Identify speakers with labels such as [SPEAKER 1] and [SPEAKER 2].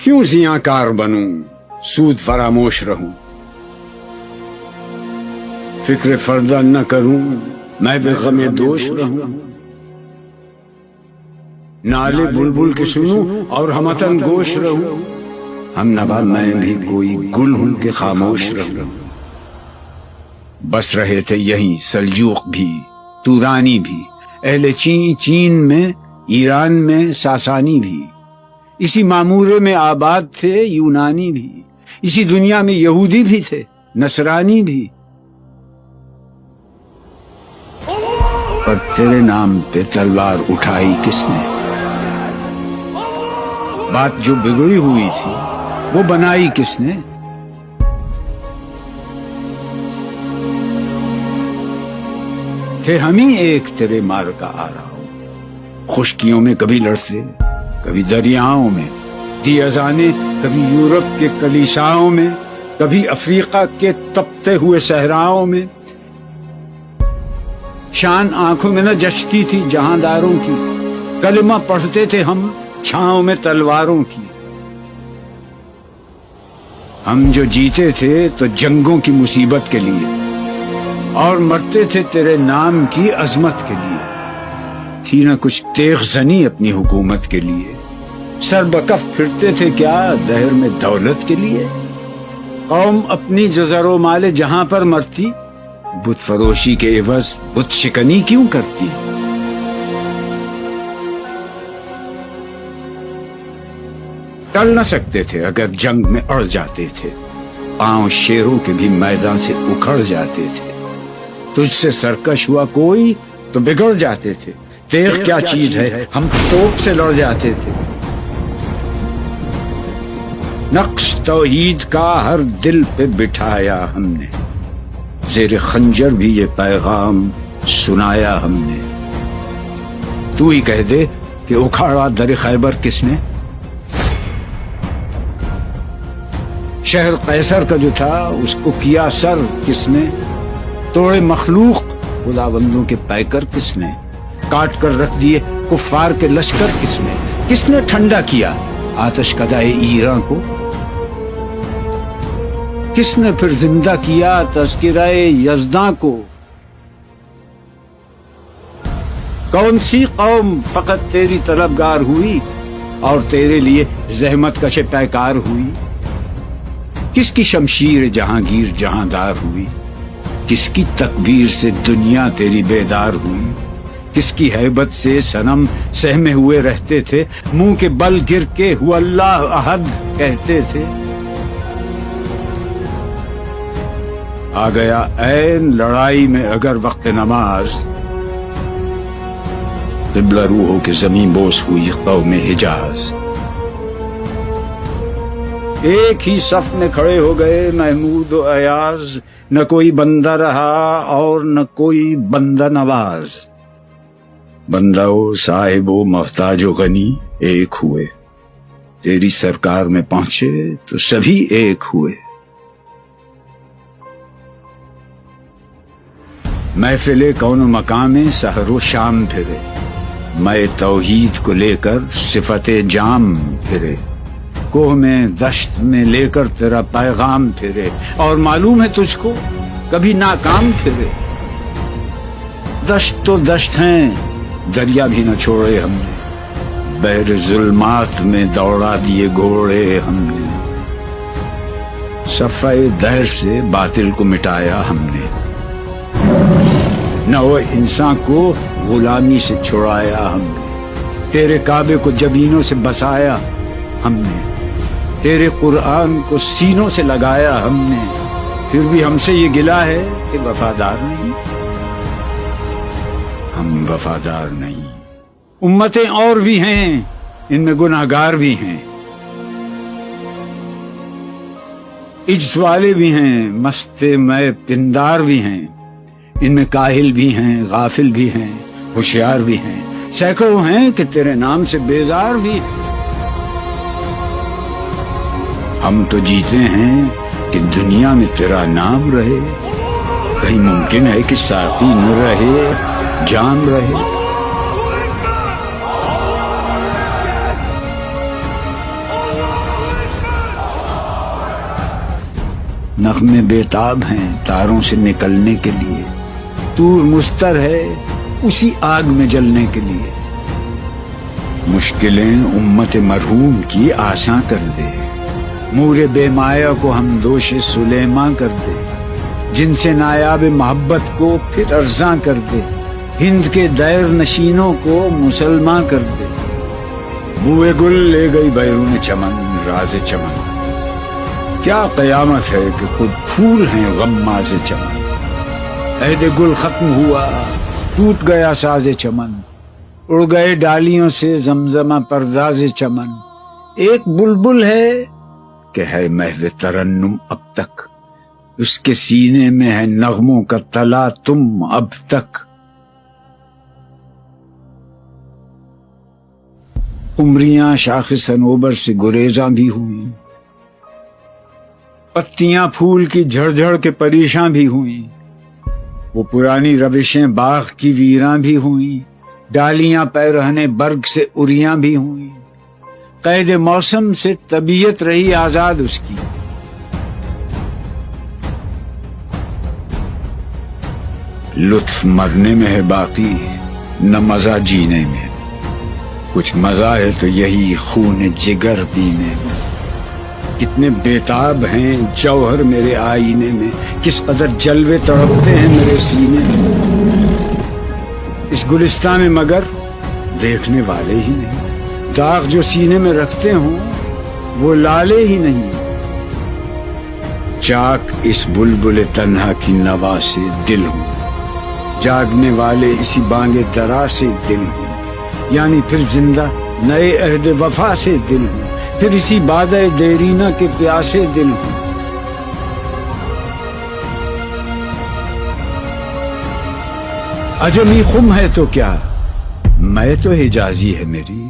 [SPEAKER 1] क्यों जियाकार बनूं, सूद फरामोश रहूं, फिक्र फर्दा न करूं, मैं बेगमे दोष रहूं। नाले बुलबुल के सुनूं और हमतन गोश रहूं, हम नवा मैं भी कोई गुल हूं के खामोश रहूं। बस रहे थे यहीं सल्जूक भी, तुरानी भी, अहले चीन में, ईरान में सासानी भी। इसी मामूरे में आबाद थे यूनानी भी, इसी दुनिया में यहूदी भी थे, नसरानी भी। पर तेरे नाम पे तलवार उठाई किसने? बात जो बिगड़ी हुई थी वो बनाई किसने? थे हम ही एक तेरे मार का आ रहा हो, खुशकियों में कभी लड़ते, कभी दरियाओं में, दी अजाने कभी यूरोप के कलीसाओं में, कभी अफ्रीका के तपते हुए सहराओं में। शान आंखों में न जचती थी जहांदारों की, कलमा पढ़ते थे हम छांव में तलवारों की। हम जो जीते थे तो जंगों की मुसीबत के लिए, और मरते थे तेरे नाम की अजमत के लिए। थी न कुछ तेगजनी अपनी हुकूमत के लिए, सर बकफ फिरते थे क्या दहर में दौलत के लिए। कौम अपनी जज़रो माले जहां पर मरती, बुत फरोशी के एवज बुत शिकनी क्यों करती? टल न सकते थे अगर जंग में अड़ जाते थे, पांव शेरों के भी मैदान से उखड़ जाते थे। तुझसे सरकश हुआ कोई तो बिगड़ जाते थे, तेग क्या चीज है हम तोप से लड़ जाते थे। नक्श तौहीद का हर दिल पे बिठाया हमने, ज़ेरे खंजर भी ये पैगाम सुनाया हमने। तू ही कह दे कि उखाड़ा दर खैबर किसने? शहर कैसर का जो था उसको किया सर किसने? तोड़े मखलूक खुदाबंदों के पैकर किसने? काट कर रख दिए कुफ्फार के लश्कर किसने? किसने ठंडा किया आतश कदाए ईरान को? किसने फिर जिंदा किया तज़किराए यज़दां को? कौन सी कौम फकत तेरी तलबगार हुई और तेरे लिए जहमत कशे पैकार हुई? किसकी शमशीर जहांगीर जहांदार हुई? किसकी तकबीर से दुनिया तेरी बेदार हुई? किसकी हैबत से सनम सहमे हुए रहते थे, मुंह के बल गिर के हुआ अल्लाह अहद कहते थे। आ गया ऐन लड़ाई में अगर वक्त नमाज, क़िबला रूहों के ज़मीं बोस हुई कौम हिजाज। एक ही सफ में खड़े हो गए महमूद और अयाज, न कोई बंदा रहा और न कोई बंदा नवाज। बंदा ओ साहिबो मोहताजो गनी एक हुए, तेरी सरकार में पहुंचे तो सभी एक हुए। महफिले कौनो मकामे सहरो शाम फिरे, मैं तौहीद को लेकर सिफते जाम फिरे। कोह में दश्त में लेकर तेरा पैगाम फिरे, और मालूम है तुझको कभी नाकाम फिरे। दश्त तो दश्त हैं, दरिया भी न छोड़े हमने, बहर जुल्मात में दौड़ा दिए घोड़े हमने। सफ़ाए दहर से बातिल को मिटाया हमने, न वो इंसान को गुलामी से छुड़ाया हमने। तेरे काबे को जबीनों से बसाया हमने, तेरे कुरान को सीनों से लगाया हमने। फिर भी हमसे ये गिला है कि वफादार नहीं, हम वफादार नहीं। उम्मतें और भी हैं, इनमें गुनाहगार भी हैं, इज्ज़ वाले भी हैं, मस्ते मैं पिंदार भी हैं। इनमें काहिल भी हैं, गाफिल भी हैं, होशियार भी हैं। सैकड़ों हैं कि तेरे नाम से बेजार भी। हम तो जीते हैं कि दुनिया में तेरा नाम रहे। कहीं मुमकिन है कि साकी न रहे जाम रहे। نغمے بیتاب ہیں تاروں سے نکلنے کے لیے، طور مستر ہے اسی آگ میں جلنے کے لیے۔ مشکلیں امت مرحوم کی آساں کر دے، مور بے مایا کو ہم دوش سلیماں کر دے، جن سے نایاب محبت کو پھر ارزاں کر دے، ہند کے دیر نشینوں کو مسلمان کر دے۔ بوئے گل لے گئی بیرون چمن راز چمن، کیا قیامت ہے کہ خود پھول ہیں غماز چمن۔ عہد گل ختم ہوا ٹوٹ گیا ساز چمن، اڑ گئے ڈالیوں سے زمزمہ پرداز چمن۔ ایک بلبل ہے کہ ہے محو ترنم اب تک، اس کے سینے میں ہے نغموں کا تلا تم اب تک۔ قمریاں شاخ صنوبر سے گریزاں بھی ہوئیں، پتیاں پھول کی جھڑ جھڑ کے پریشاں بھی ہوئیں، وہ پرانی روشیں باغ کی ویراں بھی ہوئیں، ڈالیاں پیرہنے برگ سے اریاں بھی ہوئیں۔ قید موسم سے طبیعت رہی آزاد اس کی، لطف مرنے میں ہے باقی نہ مزہ جینے میں، کچھ مزہ ہے تو یہی خون جگر پینے میں۔ کتنے بیتاب ہیں جوہر میرے آئینے میں، کس قدر جلوے تڑپتے ہیں میرے سینے میں۔ اس گلستان میں مگر دیکھنے والے ہی نہیں، داغ جو سینے میں رکھتے ہوں وہ لالے ہی نہیں۔ چاک اس بلبل تنہا کی نوا سے دل ہوں، جاگنے والے اسی بانگ درا سے دل ہوں، یعنی پھر زندہ نئے عہد وفا سے دل ہوں، پھر اسی بادہ دیرینہ کے پیاسے دل ہوں۔ عجمی خم ہے تو کیا، میں تو حجازی ہے میری،